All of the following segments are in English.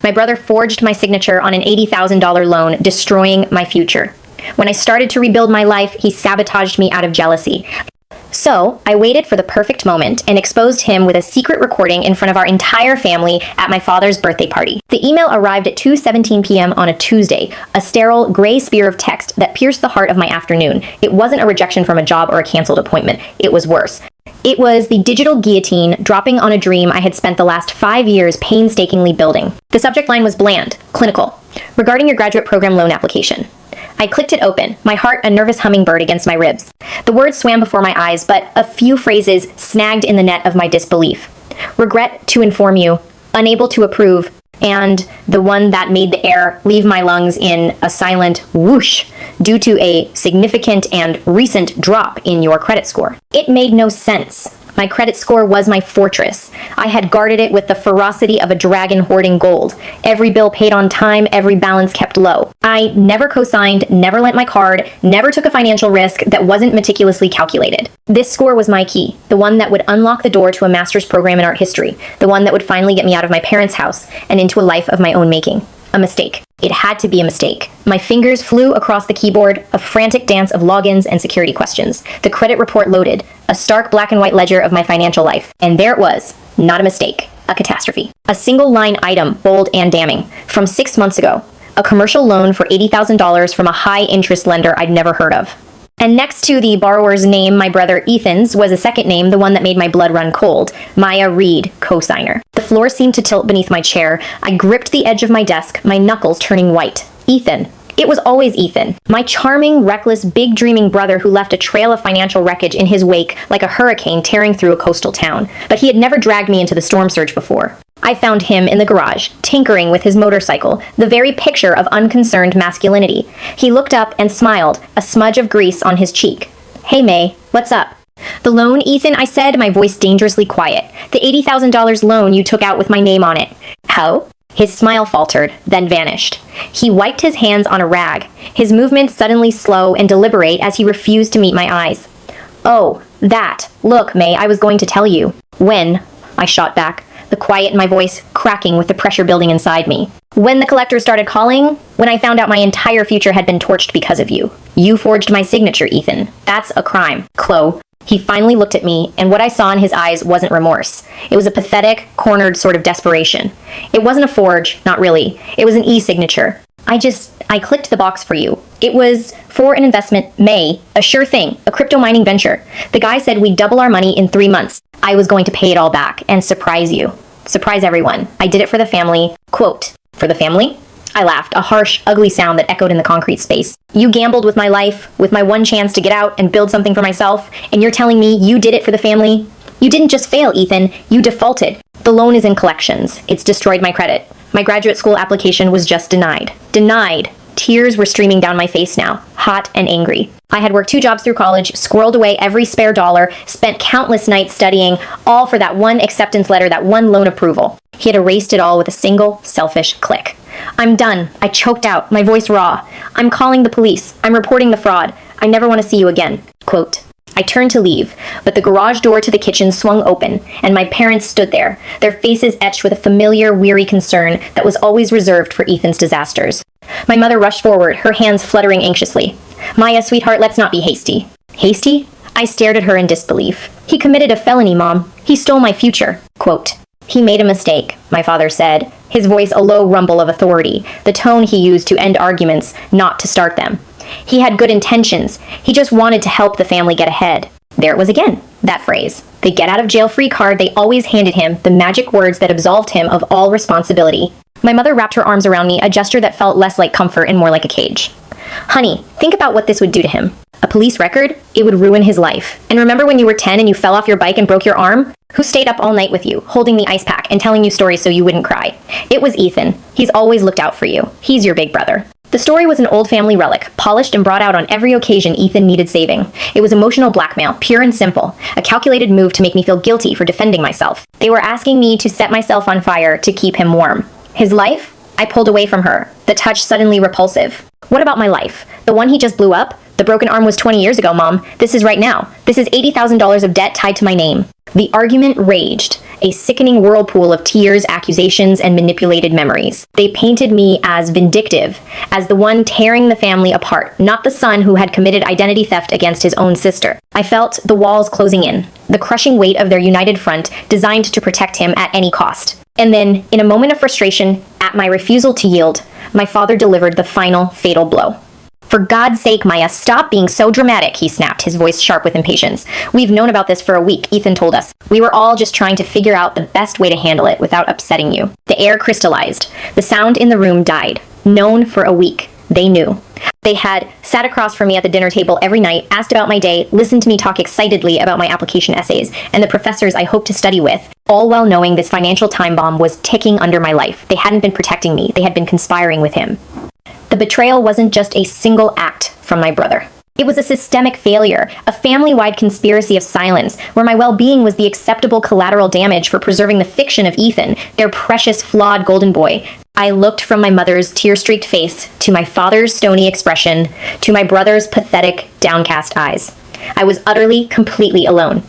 My brother forged my signature on an $80,000 loan, destroying my future. When I started to rebuild my life, he sabotaged me out of jealousy. So, I waited for the perfect moment and exposed him with a secret recording in front of our entire family at my father's birthday party. The email arrived at 2:17 p.m. on a Tuesday, a sterile, gray spear of text that pierced the heart of my afternoon. It wasn't a rejection from a job or a canceled appointment. It was worse. It was the digital guillotine dropping on a dream I had spent the last 5 years painstakingly building. The subject line was bland, clinical, regarding your graduate program loan application. I clicked it open, my heart a nervous hummingbird against my ribs. The words swam before my eyes, but a few phrases snagged in the net of my disbelief. Regret to inform you, unable to approve, and the one that made the air leave my lungs in a silent whoosh due to a significant and recent drop in your credit score. It made no sense. My credit score was my fortress. I had guarded it with the ferocity of a dragon hoarding gold. Every bill paid on time, every balance kept low. I never co-signed, never lent my card, never took a financial risk that wasn't meticulously calculated. This score was my key, the one that would unlock the door to a master's program in art history, the one that would finally get me out of my parents' house and into a life of my own making. A mistake. It had to be a mistake. My fingers flew across the keyboard, a frantic dance of logins and security questions. The credit report loaded, a stark black and white ledger of my financial life. And there it was. Not a mistake. A catastrophe. A single line item, bold and damning. From 6 months ago. A commercial loan for $80,000 from a high interest lender I'd never heard of. And next to the borrower's name, my brother Ethan's, was a second name, the one that made my blood run cold. Maya Reed, co-signer. The floor seemed to tilt beneath my chair. I gripped the edge of my desk, my knuckles turning white. Ethan. It was always Ethan. My charming, reckless, big dreaming brother who left a trail of financial wreckage in his wake like a hurricane tearing through a coastal town. But he had never dragged me into the storm surge before. I found him in the garage, tinkering with his motorcycle, the very picture of unconcerned masculinity. He looked up and smiled, a smudge of grease on his cheek. Hey May, what's up? The loan, Ethan, I said, my voice dangerously quiet. The $80,000 loan you took out with my name on it. How? His smile faltered, then vanished. He wiped his hands on a rag, his movements suddenly slow and deliberate as he refused to meet my eyes. Oh, that. Look, May, I was going to tell you. When? I shot back, the quiet in my voice cracking with the pressure building inside me. When the collector started calling, when I found out my entire future had been torched because of you. You forged my signature, Ethan. That's a crime. Chloe. He finally looked at me, and what I saw in his eyes wasn't remorse. It was a pathetic, cornered sort of desperation. It wasn't a forge, not really. It was an e-signature. I clicked the box for you. It was for an investment, May, a sure thing, a crypto mining venture. The guy said we'd double our money in 3 months. I was going to pay it all back and surprise you. Surprise everyone. I did it for the family. Quote, for the family? I laughed, a harsh, ugly sound that echoed in the concrete space. You gambled with my life, with my one chance to get out and build something for myself, and you're telling me you did it for the family? You didn't just fail, Ethan. You defaulted. The loan is in collections. It's destroyed my credit. My graduate school application was just denied. Denied. Tears were streaming down my face now, hot and angry. I had worked 2 jobs through college, squirreled away every spare dollar, spent countless nights studying, all for that one acceptance letter, that one loan approval. He had erased it all with a single, selfish click. I'm done. I choked out, my voice raw. I'm calling the police. I'm reporting the fraud. I never want to see you again. Quote. I turned to leave, but the garage door to the kitchen swung open, and my parents stood there, their faces etched with a familiar, weary concern that was always reserved for Ethan's disasters. My mother rushed forward, her hands fluttering anxiously. Maya, sweetheart, let's not be hasty. Hasty? I stared at her in disbelief. He committed a felony, Mom. He stole my future. Quote. He made a mistake, my father said, his voice a low rumble of authority, the tone he used to end arguments, not to start them. He had good intentions. He just wanted to help the family get ahead. There it was again, that phrase. The get-out-of-jail-free card they always handed him, the magic words that absolved him of all responsibility. My mother wrapped her arms around me, a gesture that felt less like comfort and more like a cage. Honey, think about what this would do to him. A police record? It would ruin his life. And remember when you were 10 and you fell off your bike and broke your arm? Who stayed up all night with you, holding the ice pack and telling you stories so you wouldn't cry? It was Ethan. He's always looked out for you. He's your big brother. The story was an old family relic, polished and brought out on every occasion Ethan needed saving. It was emotional blackmail, pure and simple, a calculated move to make me feel guilty for defending myself. They were asking me to set myself on fire to keep him warm. His life? I pulled away from her, the touch suddenly repulsive. What about my life? The one he just blew up? The broken arm was 20 years ago, Mom. This is right now. This is $80,000 of debt tied to my name. The argument raged, a sickening whirlpool of tears, accusations, and manipulated memories. They painted me as vindictive, as the one tearing the family apart, not the son who had committed identity theft against his own sister. I felt the walls closing in, the crushing weight of their united front designed to protect him at any cost. And then, in a moment of frustration, at my refusal to yield, my father delivered the final fatal blow. For God's sake, Maya, stop being so dramatic, he snapped, his voice sharp with impatience. We've known about this for a week, Ethan told us. We were all just trying to figure out the best way to handle it without upsetting you. The air crystallized. The sound in the room died. Known for a week. They knew. They had sat across from me at the dinner table every night, asked about my day, listened to me talk excitedly about my application essays, and the professors I hoped to study with, all while knowing this financial time bomb was ticking under my life. They hadn't been protecting me. They had been conspiring with him. The betrayal wasn't just a single act from my brother. It was a systemic failure, a family-wide conspiracy of silence, where my well-being was the acceptable collateral damage for preserving the fiction of Ethan, their precious, flawed golden boy. I looked from my mother's tear-streaked face to my father's stony expression, to my brother's pathetic, downcast eyes. I was utterly, completely alone.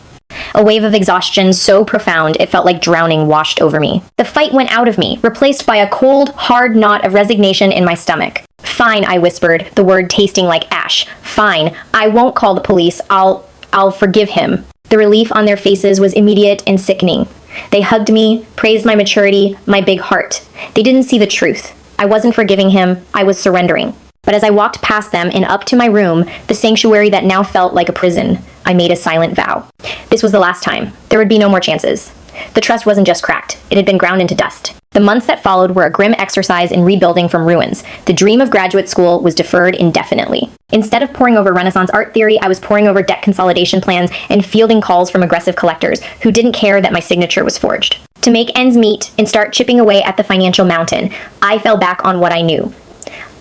A wave of exhaustion so profound it felt like drowning washed over me. The fight went out of me, replaced by a cold, hard knot of resignation in my stomach. Fine, I whispered, the word tasting like ash. Fine, I won't call the police. I'll forgive him. The relief on their faces was immediate and sickening. They hugged me, praised my maturity, my big heart. They didn't see the truth. I wasn't forgiving him. I was surrendering. But as I walked past them and up to my room, the sanctuary that now felt like a prison, I made a silent vow. This was the last time. There would be no more chances. The trust wasn't just cracked. It had been ground into dust. The months that followed were a grim exercise in rebuilding from ruins. The dream of graduate school was deferred indefinitely. Instead of poring over Renaissance art theory, I was poring over debt consolidation plans and fielding calls from aggressive collectors who didn't care that my signature was forged. To make ends meet and start chipping away at the financial mountain, I fell back on what I knew.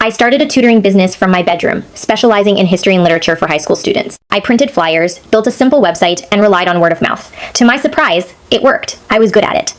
I started a tutoring business from my bedroom, specializing in history and literature for high school students. I printed flyers, built a simple website, and relied on word of mouth. To my surprise, it worked. I was good at it.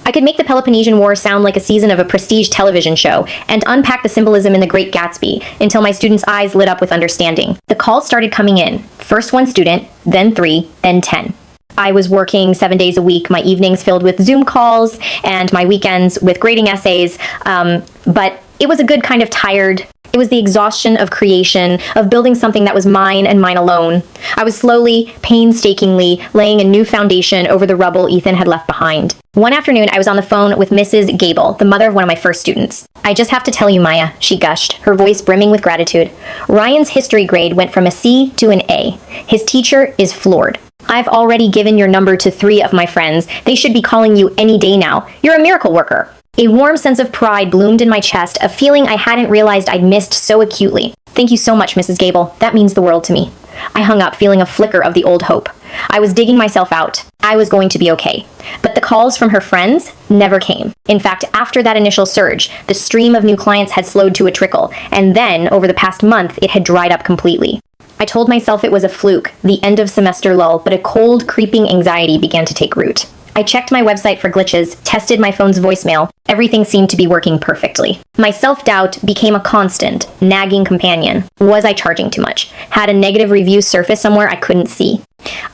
I could make the Peloponnesian War sound like a season of a prestige television show and unpack the symbolism in The Great Gatsby until my students' eyes lit up with understanding. The calls started coming in. First one student, then 3, then 10. I was working 7 days a week, my evenings filled with Zoom calls and my weekends with grading essays, but it was a good kind of tired. It was the exhaustion of creation, of building something that was mine and mine alone. I was slowly, painstakingly laying a new foundation over the rubble Ethan had left behind. One afternoon, I was on the phone with Mrs. Gable, the mother of one of my first students. I just have to tell you, Maya, she gushed, her voice brimming with gratitude. Ryan's history grade went from a C to an A. His teacher is floored. I've already given your number to 3 of my friends. They should be calling you any day now. You're a miracle worker. A warm sense of pride bloomed in my chest, a feeling I hadn't realized I'd missed so acutely. Thank you so much, Mrs. Gable. That means the world to me. I hung up, feeling a flicker of the old hope. I was digging myself out. I was going to be okay. But the calls from her friends never came. In fact, after that initial surge, the stream of new clients had slowed to a trickle, and then, over the past month, it had dried up completely. I told myself it was a fluke, the end of semester lull, but a cold, creeping anxiety began to take root. I checked my website for glitches, tested my phone's voicemail. Everything seemed to be working perfectly. My self-doubt became a constant, nagging companion. Was I charging too much? Had a negative review surface somewhere I couldn't see?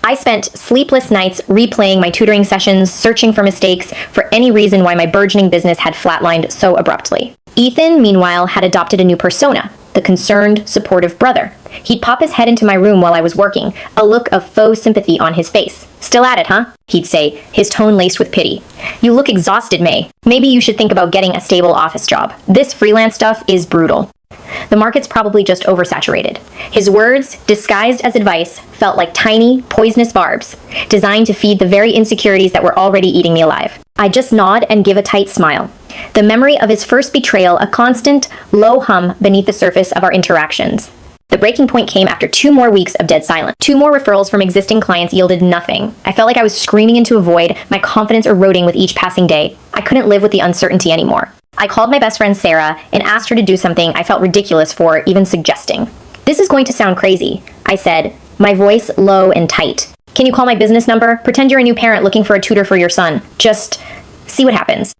I spent sleepless nights replaying my tutoring sessions, searching for mistakes, for any reason why my burgeoning business had flatlined so abruptly. Ethan, meanwhile, had adopted a new persona, the concerned, supportive brother. He'd pop his head into my room while I was working, a look of faux sympathy on his face. Still at it, huh? He'd say, his tone laced with pity. You look exhausted, May. Maybe you should think about getting a stable office job. This freelance stuff is brutal. The market's probably just oversaturated. His words, disguised as advice, felt like tiny, poisonous barbs, designed to feed the very insecurities that were already eating me alive. I just nod and give a tight smile. The memory of his first betrayal, a constant, low hum beneath the surface of our interactions. The breaking point came after 2 more weeks of dead silence. 2 more referrals from existing clients yielded nothing. I felt like I was screaming into a void, my confidence eroding with each passing day. I couldn't live with the uncertainty anymore. I called my best friend Sarah and asked her to do something I felt ridiculous for even suggesting. This is going to sound crazy, I said, my voice low and tight. Can you call my business number? Pretend you're a new parent looking for a tutor for your son. Just see what happens.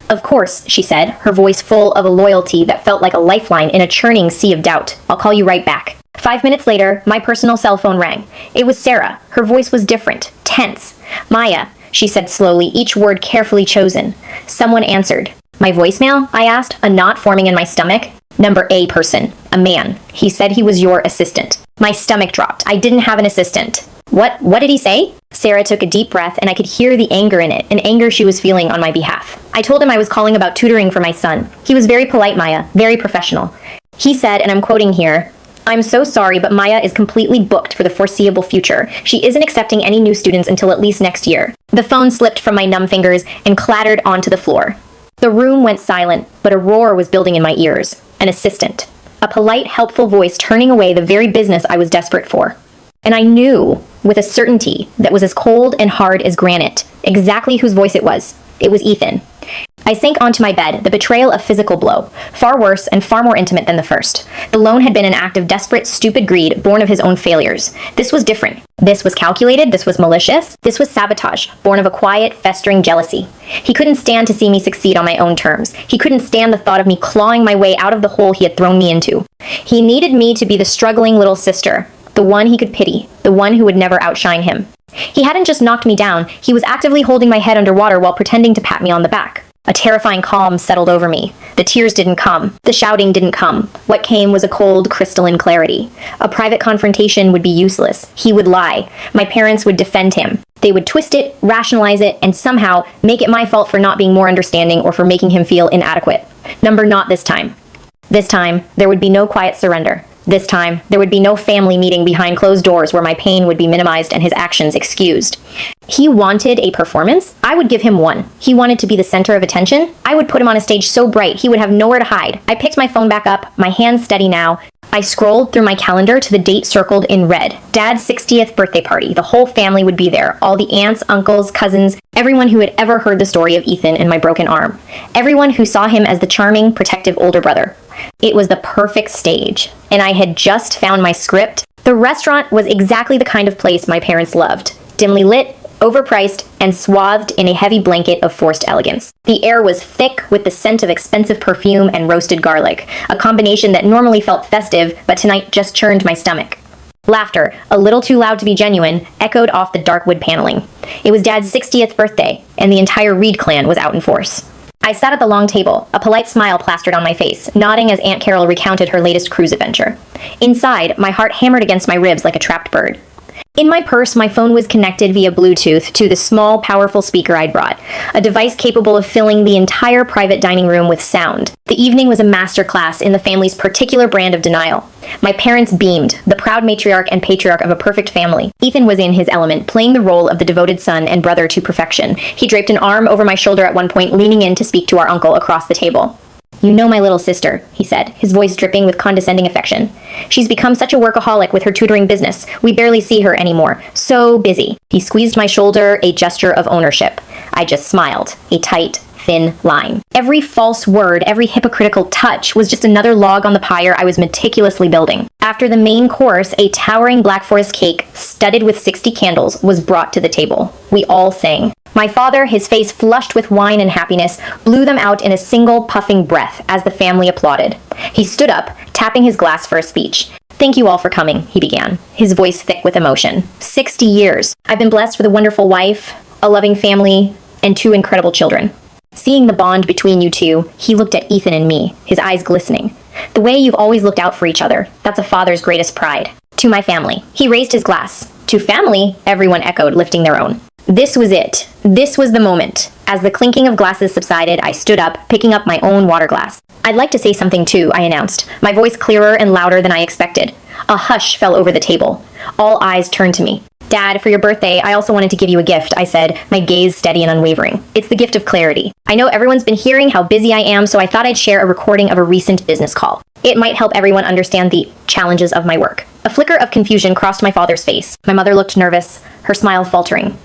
Of course, she said, her voice full of a loyalty that felt like a lifeline in a churning sea of doubt. I'll call you right back. 5 minutes later, my personal cell phone rang. It was Sarah. Her voice was different, tense. "Maya," she said slowly, each word carefully chosen. Someone answered. "My voicemail?" I asked, a knot forming in my stomach. "Number A person. A man. He said he was your assistant." My stomach dropped. I didn't have an assistant. What did he say? Sarah took a deep breath, and I could hear the anger in it, an anger she was feeling on my behalf. I told him I was calling about tutoring for my son. He was very polite, Maya, very professional. He said, and I'm quoting here, "I'm so sorry, but Maya is completely booked for the foreseeable future. She isn't accepting any new students until at least next year." The phone slipped from my numb fingers and clattered onto the floor. The room went silent, but a roar was building in my ears. An assistant. A polite, helpful voice turning away the very business I was desperate for. And I knew, with a certainty that was as cold and hard as granite, exactly whose voice it was. It was Ethan. I sank onto my bed, the betrayal of physical blow, far worse and far more intimate than the first. The loan had been an act of desperate, stupid greed born of his own failures. This was different. This was calculated, this was malicious, this was sabotage, born of a quiet, festering jealousy. He couldn't stand to see me succeed on my own terms. He couldn't stand the thought of me clawing my way out of the hole he had thrown me into. He needed me to be the struggling little sister, the one he could pity, the one who would never outshine him. He hadn't just knocked me down, he was actively holding my head underwater while pretending to pat me on the back. A terrifying calm settled over me. The tears didn't come. The shouting didn't come. What came was a cold, crystalline clarity. A private confrontation would be useless. He would lie. My parents would defend him. They would twist it, rationalize it, and somehow make it my fault for not being more understanding or for making him feel inadequate. Not this time. This time, there would be no quiet surrender. This time, there would be no family meeting behind closed doors where my pain would be minimized and his actions excused. He wanted a performance. I would give him one. He wanted to be the center of attention. I would put him on a stage so bright he would have nowhere to hide. I picked my phone back up, my hands steady now. I scrolled through my calendar to the date circled in red. Dad's 60th birthday party. The whole family would be there. All the aunts, uncles, cousins, everyone who had ever heard the story of Ethan and my broken arm. Everyone who saw him as the charming, protective older brother. It was the perfect stage, and I had just found my script. The restaurant was exactly the kind of place my parents loved. Dimly lit, overpriced, and swathed in a heavy blanket of forced elegance. The air was thick with the scent of expensive perfume and roasted garlic, a combination that normally felt festive, but tonight just churned my stomach. Laughter, a little too loud to be genuine, echoed off the dark wood paneling. It was Dad's 60th birthday, and the entire Reed clan was out in force. I sat at the long table, a polite smile plastered on my face, nodding as Aunt Carol recounted her latest cruise adventure. Inside, my heart hammered against my ribs like a trapped bird. In my purse, my phone was connected via Bluetooth to the small, powerful speaker I'd brought, a device capable of filling the entire private dining room with sound. The evening was a masterclass in the family's particular brand of denial. My parents beamed, the proud matriarch and patriarch of a perfect family. Ethan was in his element, playing the role of the devoted son and brother to perfection. He draped an arm over my shoulder at one point, leaning in to speak to our uncle across the table. "You know my little sister," he said, his voice dripping with condescending affection. "She's become such a workaholic with her tutoring business. We barely see her anymore. So busy." He squeezed my shoulder, a gesture of ownership. I just smiled, a tight, thin line. Every false word, every hypocritical touch was just another log on the pyre I was meticulously building. After the main course, a towering Black Forest cake, studded with 60 candles, was brought to the table. We all sang. My father, his face flushed with wine and happiness, blew them out in a single puffing breath as the family applauded. He stood up, tapping his glass for a speech. "Thank you all for coming," he began, his voice thick with emotion. 60 years. I've been blessed with a wonderful wife, a loving family, and 2 incredible children. Seeing the bond between you two, he looked at Ethan and me, his eyes glistening. "The way you've always looked out for each other, that's a father's greatest pride. To my family." He raised his glass. "To family," everyone echoed, lifting their own. This was it. This was the moment. As the clinking of glasses subsided, I stood up, picking up my own water glass. "I'd like to say something too," I announced, my voice clearer and louder than I expected. A hush fell over the table. All eyes turned to me. "Dad, for your birthday, I also wanted to give you a gift," I said, my gaze steady and unwavering. "It's the gift of clarity. I know everyone's been hearing how busy I am, so I thought I'd share a recording of a recent business call. It might help everyone understand the challenges of my work." A flicker of confusion crossed my father's face. My mother looked nervous, her smile faltering.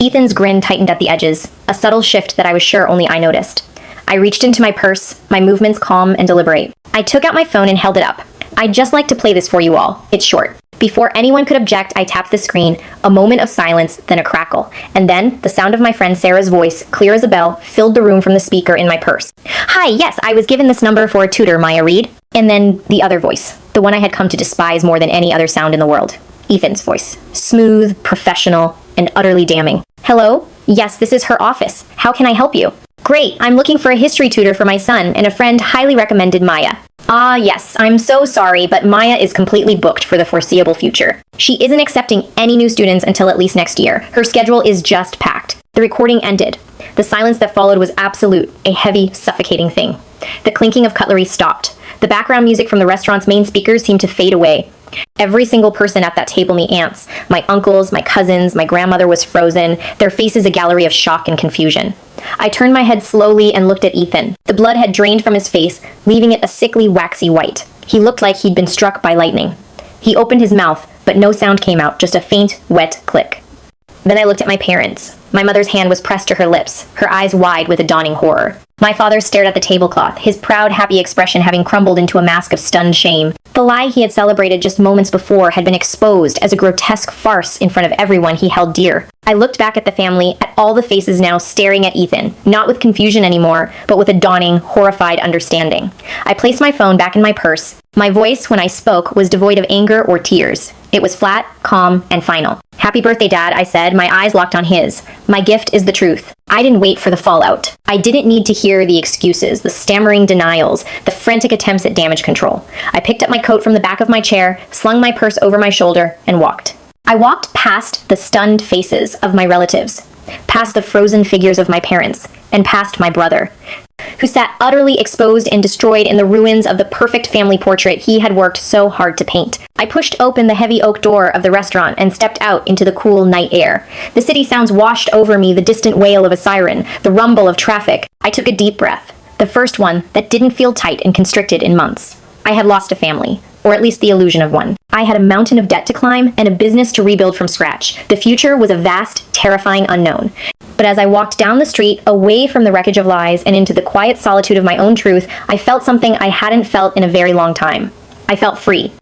Ethan's grin tightened at the edges, a subtle shift that I was sure only I noticed. I reached into my purse, my movements calm and deliberate. I took out my phone and held it up. "I'd just like to play this for you all. It's short." Before anyone could object, I tapped the screen, a moment of silence, then a crackle. And then, the sound of my friend Sarah's voice, clear as a bell, filled the room from the speaker in my purse. "Hi, yes, I was given this number for a tutor, Maya Reed." And then the other voice. the one I had come to despise more than any other sound in the world. Ethan's voice. Smooth, professional, and utterly damning. Hello? Yes, this is her office. How can I help you? Great, I'm looking for a history tutor for my son, and a friend highly recommended Maya. Ah, yes, I'm so sorry, but Maya is completely booked for the foreseeable future. She isn't accepting any new students until at least next year. Her schedule is just packed. The recording ended. The silence that followed was absolute, a heavy, suffocating thing. The clinking of cutlery stopped. The background music from the restaurant's main speakers seemed to fade away. Every single person at that table made ants. My uncles, my cousins, my grandmother was frozen, their faces a gallery of shock and confusion. I turned my head slowly and looked at Ethan. The blood had drained from his face, leaving it a sickly, waxy white. He looked like he'd been struck by lightning. He opened his mouth, but no sound came out, just a faint, wet click. Then I looked at my parents. My mother's hand was pressed to her lips, her eyes wide with a dawning horror. My father stared at the tablecloth, his proud, happy expression having crumbled into a mask of stunned shame. The lie he had celebrated just moments before had been exposed as a grotesque farce in front of everyone he held dear. I looked back at the family, at all the faces now staring at Ethan, not with confusion anymore, but with a dawning, horrified understanding. I placed my phone back in my purse. My voice, when I spoke, was devoid of anger or tears. It was flat, calm, and final. Happy birthday, Dad, I said, my eyes locked on his. My gift is the truth. I didn't wait for the fallout. I didn't need to hear the excuses, the stammering denials, the frantic attempts at damage control. I picked up my coat from the back of my chair, slung my purse over my shoulder, and walked. I walked past the stunned faces of my relatives, past the frozen figures of my parents, and past my brother, who sat utterly exposed and destroyed in the ruins of the perfect family portrait he had worked so hard to paint. I pushed open the heavy oak door of the restaurant and stepped out into the cool night air. The city sounds washed over me, the distant wail of a siren, the rumble of traffic. I took a deep breath, the first one that didn't feel tight and constricted in months. I had lost a family, or at least the illusion of one. I had a mountain of debt to climb and a business to rebuild from scratch. The future was a vast, terrifying unknown. But as I walked down the street, away from the wreckage of lies and into the quiet solitude of my own truth, I felt something I hadn't felt in a very long time. I felt free.